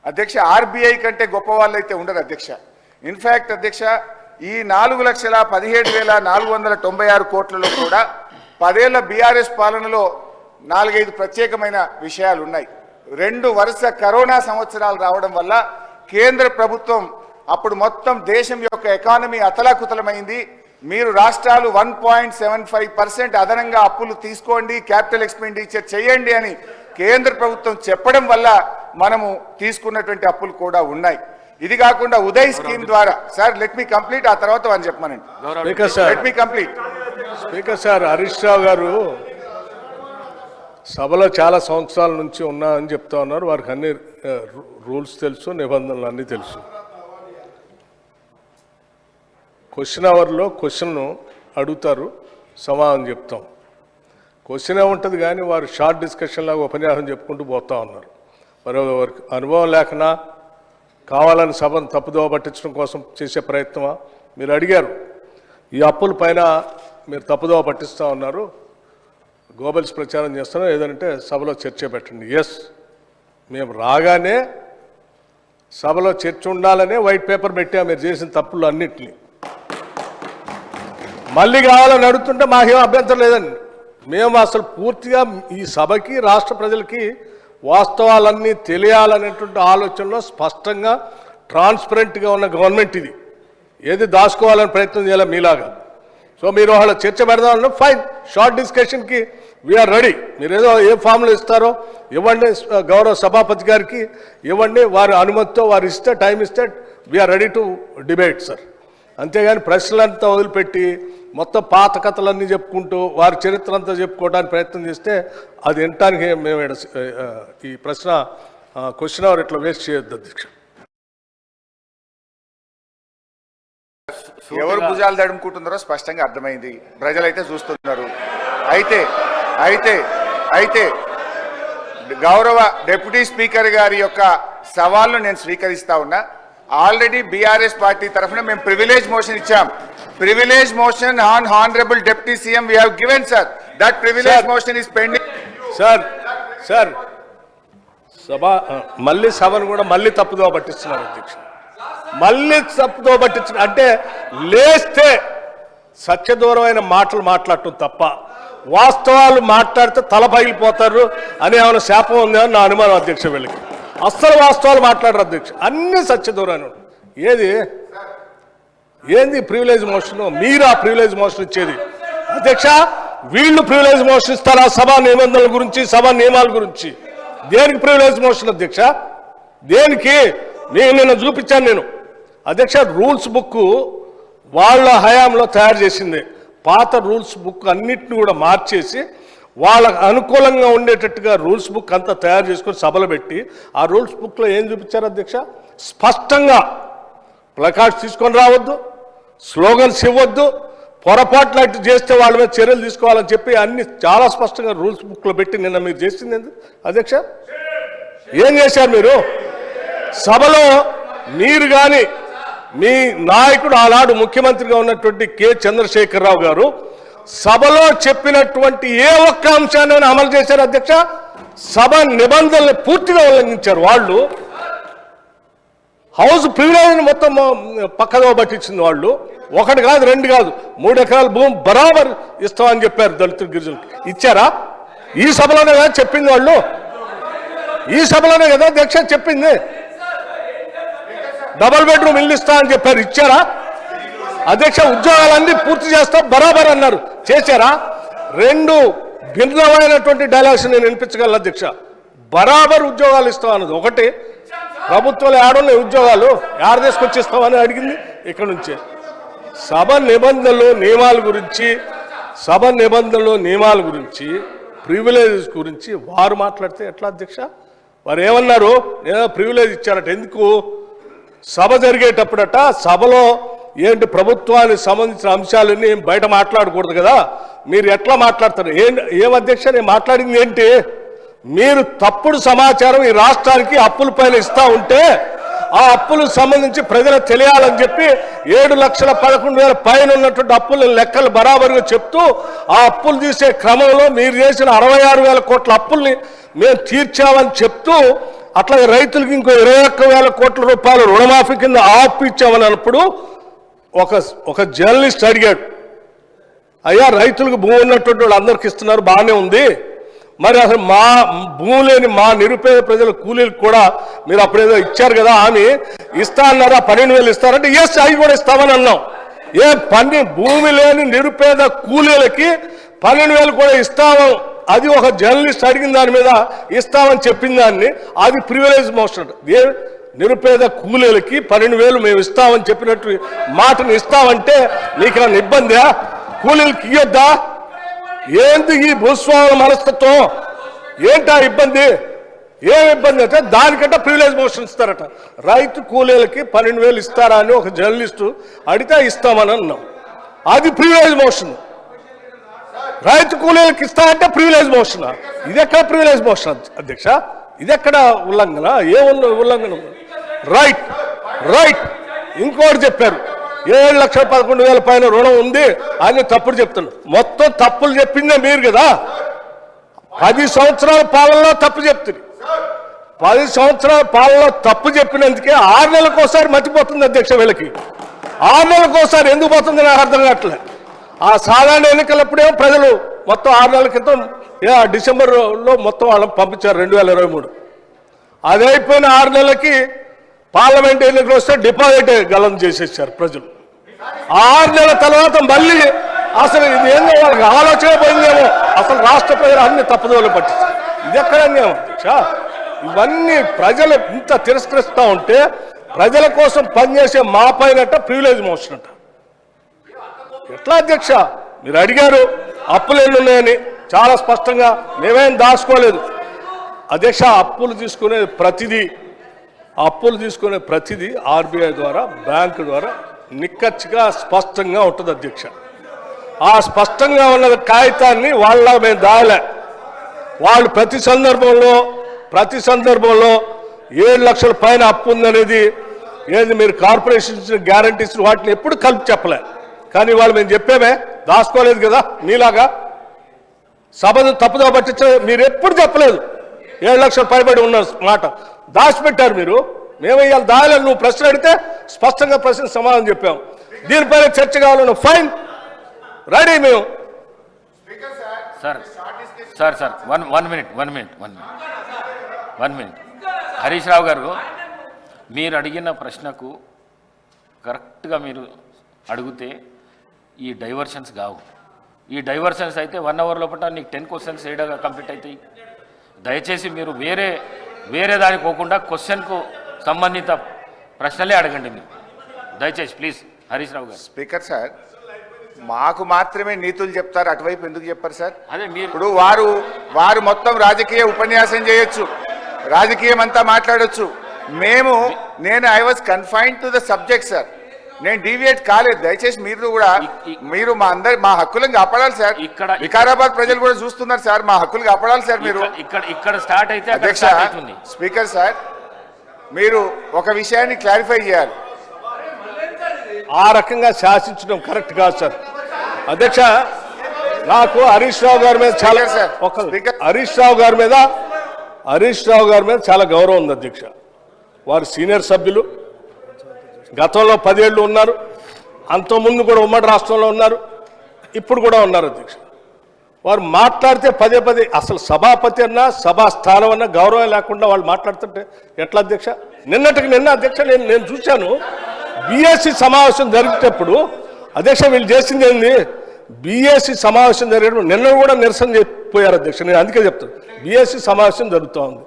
అధ్యక్ష ఆర్బీఐ కంటే గొప్ప వాళ్ళు అయితే ఉండరు అధ్యక్ష. ఇన్ఫ్యాక్ట్ అధ్యక్ష ఈ 4,17,496 కోట్లలో కూడా 10 ఏళ్ల బీఆర్ఎస్ పాలనలో 4-5 ప్రత్యేకమైన విషయాలు ఉన్నాయి. 2 వరుస కరోనా సంవత్సరాలు రావడం వల్ల కేంద్ర ప్రభుత్వం అప్పుడు మొత్తం దేశం యొక్క ఎకానమీ అతలాకుతలమైంది. మీరు రాష్ట్రాలు 1.75% అదనంగా అప్పులు తీసుకోండి, క్యాపిటల్ ఎక్స్పెండిచర్ చేయండి అని కేంద్ర ప్రభుత్వం చెప్పడం వల్ల మనము తీసుకున్నటువంటి అప్పులు కూడా ఉన్నాయి. ఇది కాకుండా ఉదయ్ స్కీమ్ ద్వారా సార్ లెట్ మీ కంప్లీట్, ఆ తర్వాత అని చెప్పమనండి. Let me complete. Speaker sir, Harish Rao garu సభలో చాలా సంవత్సరాల నుంచి ఉన్నా అని చెప్తా ఉన్నారు. వారికి అన్ని రూల్స్ తెలుసు, నిబంధనలు అన్నీ తెలుసు. క్వశ్చన్ అవర్లో క్వశ్చన్ అడుగుతారు, సమాధానం చెప్తాం. క్వశ్చన్ ఏముంటుంది కానీ వారు షార్ట్ డిస్కషన్ లాగా ఉపన్యాసం చెప్పుకుంటూ పోతా ఉన్నారు. మరి వారికి అనుభవం లేకనా కావాలని సభను తప్పుదోవ పట్టించడం కోసం చేసే ప్రయత్నమా? మీరు అడిగారు ఈ అప్పుల పైన మీరు తప్పుదోవ పట్టిస్తూ ఉన్నారు, గోబల్స్ ప్రచారం చేస్తున్నాం, ఏదంటే సభలో చర్చ పెట్టండి. ఎస్, మేము రాగానే సభలో చర్చ ఉండాలనే వైట్ పేపర్ పెట్టాం మీరు చేసిన తప్పులు అన్నింటినీ. మళ్ళీ కావాలని అడుగుతుంటే మాకేం అభ్యంతరం లేదండి. మేము అసలు పూర్తిగా ఈ సభకి రాష్ట్ర ప్రజలకి వాస్తవాలన్నీ తెలియాలనేటువంటి ఆలోచనలో స్పష్టంగా ట్రాన్స్పరెంట్గా ఉన్న గవర్నమెంట్ ఇది. ఏది దాచుకోవాలని ప్రయత్నం చేయాలి మీలాగా. సో మీరు వాళ్ళ చర్చ పెడదామన్నా ఫైన్, షార్ట్ డిస్కషన్కి వీఆర్ రెడీ. మీరు ఏదో ఏ ఫామ్లో ఇస్తారో ఇవ్వండి, గౌరవ సభాపతి గారికి ఇవ్వండి, వారి అనుమతితో వారు ఇస్తే టైం ఇస్తే we are ready to debate sir. అంతేగాని ప్రశ్నలంతా వదిలిపెట్టి మొత్తం పాత కథలన్నీ చెప్పుకుంటూ వారి చరిత్ర అంతా చెప్పుకోవడానికి ప్రయత్నం చేస్తే అది వినటానికి మేము ఈ ప్రశ్న క్వశ్చన్ అవర్ ఇట్లా వేస్ట్ చేయొద్దు అధ్యక్ష. ఎవరు భుజాలు తడుముకుంటున్నారో స్పష్టంగా అర్థమైంది, ప్రజలైతే చూస్తున్నారు. అయితే అయితే అయితే గౌరవ డిప్యూటీ స్పీకర్ గారి యొక్క సవాల్ను నేను స్వీకరిస్తా ఉన్నా. ఆల్రెడీ బీఆర్ఎస్ పార్టీ తరఫున మేము ప్రివిలేజ్ మోషన్ ఇచ్చాం. Privilege motion on honourable deputy CM we have given sir. That privilege motion is pending. Sir సభ మళ్ళీ సభను కూడా మళ్ళీ తప్పుదో పట్టిస్తున్నారు అధ్యక్ష. మళ్ళీ తప్పుదో పట్టించిన అంటే లేస్తే సత్యదూరమైన మాటలు మాట్లాడటం తప్ప వాస్తవాలు మాట్లాడితే తల పగిలిపోతారు అని ఏమైనా శాపం ఉందని నా అనుమానం అధ్యక్ష. వీళ్ళకి అస్సలు వాస్తవాలు మాట్లాడరు అధ్యక్ష, అన్ని సత్యదూరాన్ని. ఏంది ప్రివిలేజ్ మోషన్? మీరు ఆ ప్రివిలేజ్ మోషన్ ఇచ్చేది అధ్యక్ష. వీళ్ళు ప్రివిలేజ్ మోషన్ ఇస్తారా సభా నిబంధనల గురించి, సభా నియమాల గురించి? దేనికి ప్రివిలేజ్ మోషన్ అధ్యక్ష? దేనికి? నిన్న చూపించాను నేను అధ్యక్ష. రూల్స్ బుక్ వాళ్ళ హయాంలో తయారు చేసింది. పాత రూల్స్ బుక్ అన్నిటిని కూడా మార్చేసి వాళ్ళకు అనుకూలంగా ఉండేటట్టుగా రూల్స్ బుక్ అంతా తయారు చేసుకొని సభలు పెట్టి ఆ రూల్స్ బుక్లో ఏం చూపించారు అధ్యక్ష? స్పష్టంగా ప్లకార్డ్స్ తీసుకొని రావద్దు, స్లోగన్స్ ఇవ్వద్దు, పొరపాట్లు అటు చేస్తే వాళ్ళ మీద చర్యలు తీసుకోవాలని చెప్పి అన్ని చాలా స్పష్టంగా రూల్స్ బుక్లో పెట్టి నిన్న మీరు చేసింది అధ్యక్ష. ఏం చేశారు మీరు? సభలో మీరు కానీ మీ నాయకుడు ఆనాడు ముఖ్యమంత్రిగా ఉన్నటువంటి కె చంద్రశేఖరరావు గారు సభలో చెప్పినటువంటి ఏ ఒక్క అంశాన్ని అమలు చేశారు అధ్యక్ష? సభ నిబంధనలు పూర్తిగా ఉల్లంఘించారు వాళ్ళు. హౌస్ ప్రివిలేజ్ మొత్తం పక్కదో పట్టించింది వాళ్ళు. 1 కాదు 2 కాదు 3 ఎకరాల భూమి బరాబర్ ఇస్తామని చెప్పారు దళితులు గిరిజనులకు. ఇచ్చారా? ఈ సభలోనే కదా చెప్పింది వాళ్ళు. ఈ సభలోనే కదా అధ్యక్ష చెప్పింది. డబుల్ బెడ్రూమ్ ఇల్లు ఇస్తా అని చెప్పారు, ఇచ్చారా అధ్యక్ష? ఉద్యోగాలన్నీ పూర్తి చేస్తా బరాబర్ అన్నారు, చేశారా? 2 భిన్నమైనటువంటి డైలాగ్స్ నేను వినిపించగలను అధ్యక్ష. బరాబర్ ఉద్యోగాలు ఇస్తాం అన్నది ఒకటి, ప్రభుత్వాలు ఏడున్నాయి ఉద్యోగాలు ఏడ తీసుకొచ్చిస్తామని అడిగింది ఇక్కడ నుంచే. సభ నిబంధనలు నియమాల గురించి ప్రివిలేజెస్ గురించి వారు మాట్లాడితే ఎట్లా అధ్యక్ష? వారు ఏమన్నారు? నేను ప్రివిలేజ్ ఇచ్చారట. ఎందుకు? సభ జరిగేటప్పుడట సభలో ఏంటి ప్రభుత్వానికి సంబంధించిన అంశాలన్నీ బయట మాట్లాడకూడదు కదా, మీరు ఎట్లా మాట్లాడతారు? ఏం అధ్యక్ష నేను మాట్లాడింది ఏంటి? మీరు తప్పుడు సమాచారం ఈ రాష్ట్రానికి అప్పుల పైన ఇస్తా ఉంటే ఆ అప్పులకు సంబంధించి ప్రజలకు తెలియాలని చెప్పి 7,11,000 పైన ఉన్నటువంటి అప్పుల లెక్కలు బరాబరుగా చెప్తూ ఆ అప్పులు తీసే క్రమంలో మీరు చేసిన 66,000 కోట్ల అప్పుల్ని మేము తీర్చామని చెప్తూ అట్లాగే రైతులకు ఇంకో 21,000 కోట్ల రూపాయలు రుణమాఫీ కింద ఆఫ్ ఇచ్చామని అన్నప్పుడు ఒక జర్నలిస్ట్ అడిగాడు, అయ్యా రైతులకు భూమి ఉన్నటువంటి వాళ్ళు అందరికి ఇస్తున్నారు, బాగానే ఉంది, మరి అసలు మా భూమి లేని మా నిరుపేద ప్రజల కూలీలకు కూడా మీరు అప్పుడేదో ఇచ్చారు కదా, ఆమె ఇస్తా అన్నారా, 12,000 ఇస్తారంటే ఎస్ అవి కూడా ఇస్తామని అన్నాం. భూమి లేని నిరుపేద కూలీలకి 12,000 కూడా ఇస్తాము, అది ఒక జర్నలిస్ట్ అడిగిన దాని మీద ఇస్తామని చెప్పిన దాన్ని అది ప్రివిలేజ్ మోషన్. నిరుపేద కూలీలకి 12,000 మేము ఇస్తామని చెప్పినట్టు మాటను ఇస్తామంటే నీకు ఏమైనా ఇబ్బందా? కూలీలకి ఇయ్యొద్దా? ఏంటి ఈ భూస్వాముల మనస్తత్వం? ఏంటా ఇబ్బంది? ఏం ఇబ్బంది అంటే దానికంటే ప్రివిలేజ్ మోషన్ ఇస్తారట. రైతు కూలీలకి 12,000 ఇస్తారా అని ఒక జర్నలిస్టు అడిగితే ఇస్తామని అన్నాం, అది ప్రివిలేజ్ మోషన్. రైతు కూలీలకు ఇస్తా అంటే ప్రివిలేజ్ మోషన్. ఇది ఎక్కడ ప్రివిలేజ్ మోషన్ అధ్యక్ష? ఇది ఎక్కడ ఉల్లంఘన? ఏ ఉల్లంఘన? రైట్. ఇంకోటి చెప్పారు, 7,11,000 పైన రుణం ఉంది అని తప్పుడు చెప్తున్నారు. మొత్తం తప్పులు చెప్పిందే మీరు కదా. 10 సంవత్సరాల పాలనలో తప్పు చెప్తుంది. 10 సంవత్సరాల పాలనలో తప్పు చెప్పినందుకే 6 నెలలకు ఒకసారి మర్చిపోతుంది అధ్యక్ష. వీళ్ళకి 6 నెలలకు ఒకసారి ఎందుకు పోతుంది నాకు అర్థం కావట్లేదు. ఆ సాధారణ ఎన్నికలప్పుడేమో ప్రజలు మొత్తం 6 నెలల క్రితం డిసెంబర్లో మొత్తం వాళ్ళని పంపించారు 2023. అది అయిపోయిన 6 నెలలకి పార్లమెంట్ ఎన్నికలు వస్తే డిపాజిట్ గలం చేసేసారు ప్రజలు. 6 నెలల తర్వాత మళ్ళీ అసలు ఇది ఏందో వాళ్ళకి ఆలోచన పోయిందేమో, అసలు రాష్ట్ర ప్రజలు అన్ని తప్పుదోలు పట్టించారు. ఇది ఎక్కడన్యాయం అధ్యక్ష? ఇవన్నీ ప్రజలు ఇంత తిరస్కరిస్తూ ఉంటే ప్రజల కోసం పనిచేసే మా పైనట ప్రివిలేజ్ మోషన్ అంట. ఎట్లా అధ్యక్ష? మీరు అడిగారు అప్పులు ఎన్ని ఉన్నాయని, చాలా స్పష్టంగా మేమేం దాచుకోలేదు అధ్యక్ష. అప్పులు తీసుకునే ప్రతిదీ ఆర్బీఐ ద్వారా, బ్యాంకు ద్వారా నిక్కచ్చిగా స్పష్టంగా ఉంటుంది అధ్యక్ష. ఆ స్పష్టంగా ఉన్న కాగితాన్ని వాళ్ళ మేము దాయలే. వాళ్ళు ప్రతి సందర్భంలో 7 లక్షల పైన అప్పు ఉందనేది ఏది మీరు కార్పొరేషన్ ఇచ్చిన గ్యారంటీస్ వాటిని ఎప్పుడు కలిపి చెప్పలే. కానీ వాళ్ళు మేము చెప్పామే, దాచుకోలేదు కదా. మీలాగా సభను తప్పుదో పట్టించే మీరు ఎప్పుడు చెప్పలేదు. 7 లక్షల పైబడి ఉన్న మాట దాచిపెట్టారు మీరు. మేము ఇవాళ దాయలేదు. నువ్వు ప్రశ్న అడిగితే స్పష్టంగా ప్రశ్న సమాధానం చెప్పాం. దీనిపైన చర్చ కావాలన్న ఫైన్, రెడీ మేము. Sir one minute Harish Rao గారు, మీరు అడిగిన ప్రశ్నకు కరెక్ట్గా మీరు అడిగితే ఈ డైవర్షన్స్ కావు. ఈ డైవర్షన్స్ అయితే 1 అవర్ లోపల నీకు 10 క్వశ్చన్స్ ఏడాగా కంప్లీట్ అవుతాయి. దయచేసి మీరు వేరే దానికి పోకుండా క్వశ్చన్కు సంబంధిత ప్రశ్నలే అడగండి మీరు దయచేసి, ప్లీజ్. హరీష్ రావు గారు. స్పీకర్ సార్, మాకు మాత్రమే నీతులు చెప్తారు, అటువైపు ఎందుకు చెప్పారు సార్? అదే మీరు ఇప్పుడు వారు మొత్తం రాజకీయ ఉపన్యాసం చేయొచ్చు, రాజకీయం అంతా మాట్లాడొచ్చు. నేను I was confined to the subject sir. నేను డీవియేట్ కాలేదు. దయచేసి మీరు మా హక్కులను కాపాడాలి సార్. వికారాబాద్ ప్రజలు కూడా చూస్తున్నారు సార్, మా హక్కులు కాపాడాలి సార్. మీరు ఇక్కడ స్టార్ట్ అయితే అధ్యక్ష, స్పీకర్ సార్, మీరు ఒక విషయాన్ని క్లారిఫై చేయాలి. ఆ రకంగా శాసించడం కరెక్ట్ కాదు సార్. అధ్యక్ష, నాకు హరీష్ రావు గారి మీద చాలా గౌరవం ఉంది అధ్యక్ష. వారు సీనియర్ సభ్యులు, గతంలో 10 ఏళ్ళు ఉన్నారు, అంతకుముందు కూడా ఉమ్మడి రాష్ట్రంలో ఉన్నారు, ఇప్పుడు కూడా ఉన్నారు అధ్యక్ష. వారు మాట్లాడితే పదే అసలు సభాపతి అన్నా సభా స్థానం అన్నా గౌరవం లేకుండా వాళ్ళు మాట్లాడుతుంటే ఎట్లా అధ్యక్ష? నిన్న అధ్యక్ష నేను చూశాను, బీఎస్సీ సమావేశం జరిగేటప్పుడు అధ్యక్ష వీళ్ళు చేసింది ఏంది, బీఎస్సీ సమావేశం జరిగేటప్పుడు నిన్న కూడా నిరసన చెప్పిపోయారు అధ్యక్ష. నేను అందుకే చెప్తాను, బీఎస్సీ సమావేశం జరుగుతూ ఉంది.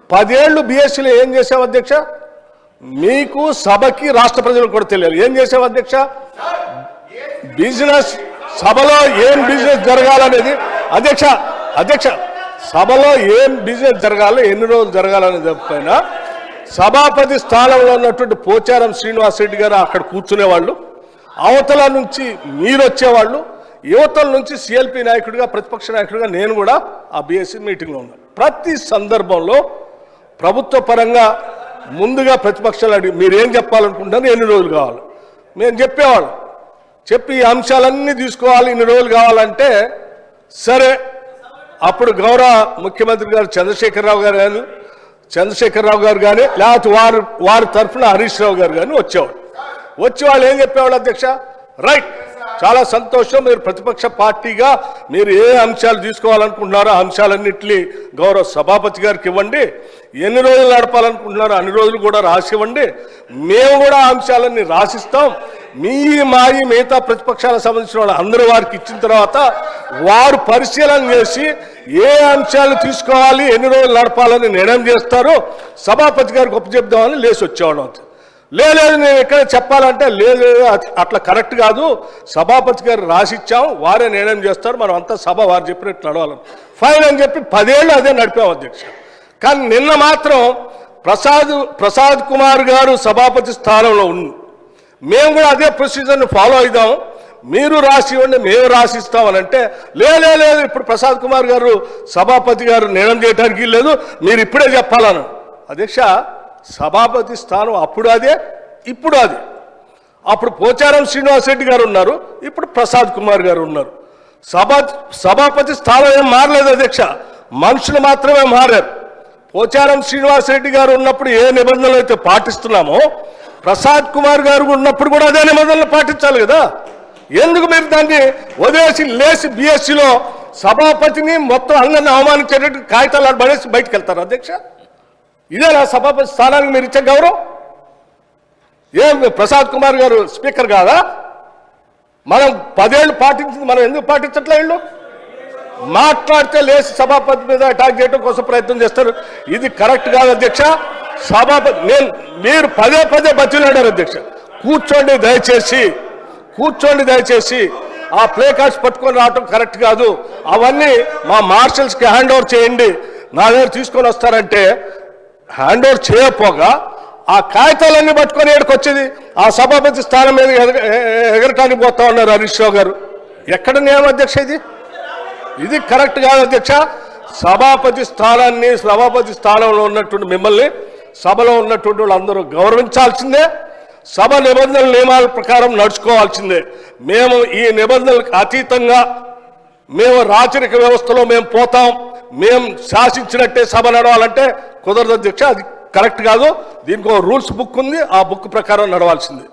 10 ఏళ్ళు బీఎస్సీలో ఏం చేసావు అధ్యక్ష? మీకు సభకి రాష్ట్ర ప్రజలకు కూడా తెలియాలి ఏం చేసావు అధ్యక్ష. బిజినెస్ సభలో ఏం బిజినెస్ జరగాలనేది అధ్యక్ష సభలో ఏం బిజినెస్ జరగాలో, ఎన్ని రోజులు జరగాలనే పైన సభాపతి స్థానంలో ఉన్నటువంటి పోచారం శ్రీనివాసరెడ్డి గారు అక్కడ కూర్చునేవాళ్ళు, అవతల నుంచి మీరు వచ్చేవాళ్ళు, యువతల నుంచి సిఎల్పి నాయకుడిగా, ప్రతిపక్ష నాయకుడిగా నేను కూడా ఆ బీఎస్సీ మీటింగ్లో ఉన్నాను. ప్రతి సందర్భంలో ప్రభుత్వ పరంగా ముందుగా ప్రతిపక్షాలు అడిగి మీరేం చెప్పాలనుకుంటారు, ఎన్ని రోజులు కావాలి మేము చెప్పేవాళ్ళం. చెప్పి ఈ అంశాలన్నీ తీసుకోవాలి, ఇన్ని రోజులు కావాలంటే సరే. అప్పుడు గౌరవ ముఖ్యమంత్రి గారు చంద్రశేఖరరావు గారు చంద్రశేఖరరావు గారు కానీ లేకపోతే వారి తరఫున హరీష్ రావు గారు కానీ వచ్చేవాడు. వచ్చి వాళ్ళు ఏం చెప్పేవాళ్ళు అధ్యక్ష, రైట్ చాలా సంతోషం, మీరు ప్రతిపక్ష పార్టీగా మీరు ఏ అంశాలు తీసుకోవాలనుకుంటున్నారో ఆ అంశాలన్నింటినీ గౌరవ సభాపతి గారికి ఇవ్వండి, ఎన్ని రోజులు నడపాలనుకుంటున్నారో అన్ని రోజులు కూడా రాసివ్వండి, మేము కూడా ఆ అంశాలన్నీ రాసిస్తాం, మిగతా ప్రతిపక్షాలకు సంబంధించిన వాళ్ళు అందరూ వారికి ఇచ్చిన తర్వాత వారు పరిశీలన చేసి ఏ అంశాలు తీసుకోవాలి ఎన్ని రోజులు నడపాలని నిర్ణయం చేస్తారో సభాపతి గారికి ఒప్పచెప్దామని లేచి వచ్చేవాళ్ళం. లేదు నేను ఎక్కడ చెప్పాలంటే లేదు అట్లా కరెక్ట్ కాదు, సభాపతి గారు రాసిచ్చాం, వారే నిర్ణయం చేస్తారు, మనం అంతా సభ వారు చెప్పినట్టు నడవాలని ఫైన్ అని చెప్పి 10 ఏళ్ళు అదే నడిపాం అధ్యక్ష. కానీ నిన్న మాత్రం ప్రసాద్ కుమార్ గారు సభాపతి స్థానంలో ఉంది, మేము కూడా అదే ప్రొసీజర్ని ఫాలో అవుదాం, మీరు రాసి ఇవ్వండి మేము రాసిస్తామని అంటే లేదు ఇప్పుడు ప్రసాద్ కుమార్ గారు సభాపతి గారు నిర్ణయం చేయడానికి లేదు, మీరు ఇప్పుడే చెప్పాలను. అధ్యక్ష సభాపతి స్థానం అప్పుడు అదే ఇప్పుడు అదే. అప్పుడు పోచారం శ్రీనివాసరెడ్డి గారు ఉన్నారు, ఇప్పుడు ప్రసాద్ కుమార్ గారు ఉన్నారు. సభాపతి స్థానం ఏం మారలేదు అధ్యక్ష, మనుషులు మాత్రమే మారారు. పోచారం శ్రీనివాసరెడ్డి గారు ఉన్నప్పుడు ఏ నిబంధనలు అయితే పాటిస్తున్నామో ప్రసాద్ కుమార్ గారు ఉన్నప్పుడు కూడా అదే నిబంధనలు పాటించాలి కదా. ఎందుకు మీరు దాన్ని వదిలేసి లేచి బీఎస్సీలో సభాపతిని మొత్తం అందరిని అవమానించేటట్టు కాగితాలు పడేసి బయటకు వెళ్తారు అధ్యక్ష? ఇదే నా సభాపతి స్థానానికి మీరు ఇచ్చే గౌరవం? ఏం ప్రసాద్ కుమార్ గారు స్పీకర్ కాదా? మనం 10 ఏళ్ళు పాటించింది మనం ఎందుకు పాటించట్లే? వీళ్ళు మాట్లాడితే లేచి సభాపతి మీద అటాక్ చేయడం కోసం ప్రయత్నం చేస్తారు, ఇది కరెక్ట్ కాదు అధ్యక్ష. సభాపతి మీరు పదే బతిలాడారు అధ్యక్ష, కూర్చోండి దయచేసి ఆ ప్లే కార్డ్స్ పట్టుకొని రావటం కరెక్ట్ కాదు, అవన్నీ మా మార్షల్స్కి హ్యాండ్ ఓవర్ చేయండి, నా దగ్గర తీసుకొని వస్తారంటే హ్యాండ్ ఓవర్ చేయకపోగా ఆ కాగితాలన్నీ పట్టుకొని ఏడుకొచ్చేది ఆ సభాపతి స్థానం మీద ఎగరటానికి పోతా ఉన్నారు హరీష్ రావు గారు. ఎక్కడ నియమం అధ్యక్ష ఇది కరెక్ట్ కాదు అధ్యక్ష. సభాపతి స్థానంలో ఉన్నటువంటి మిమ్మల్ని సభలో ఉన్నటువంటి వాళ్ళందరూ గౌరవించాల్సిందే, సభ నియమాల ప్రకారం నడుచుకోవాల్సిందే. మేము ఈ నిబంధనలకు అతీతంగా మేము రాచరిక వ్యవస్థలో మేము పోతాం, మేము శాసించినట్టే సభ నడవాలంటే కుదరదు అధ్యక్ష, అది కరెక్ట్ కాదు. దీనికి ఒక రూల్స్ బుక్ ఉంది, ఆ బుక్ ప్రకారం నడవాల్సిందే.